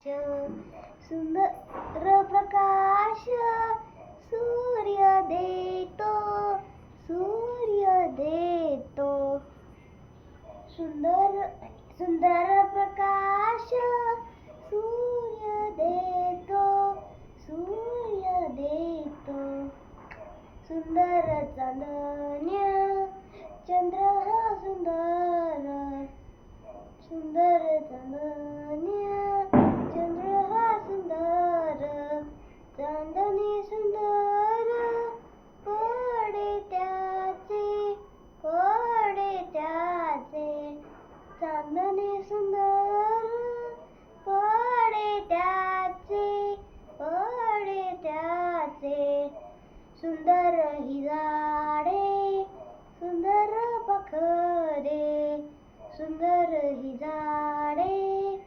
सुंदर प्रकाश सूर्य देतो, सूर्य देतो. सुंदर सुंदर प्रकाश सूर्य देतो, सूर्य देतो. सुंदर चांदण्या चंद्र हा सुंदर, सुंदर चांदण्या चंद्र हा सुंदर. चांदणे सुंदर पडे त्याचे, पडे त्याचे. चांदणे सुंदर पडे त्याचे, पडे त्याचे. सुंदर ही झाडे, सुंदर पाखरे, सुंदर ही झाडे,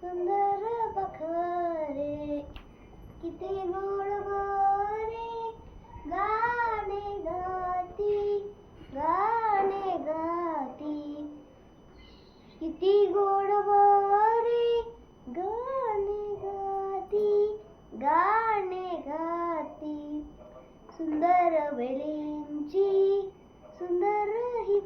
सुंदर पाखरे. किती गोड गोरे गाणे गाती, गाणे गाती. किती गोड गोरे गाणे गाती, गाणे गाती. सुंदर वेलींची सुंदर ही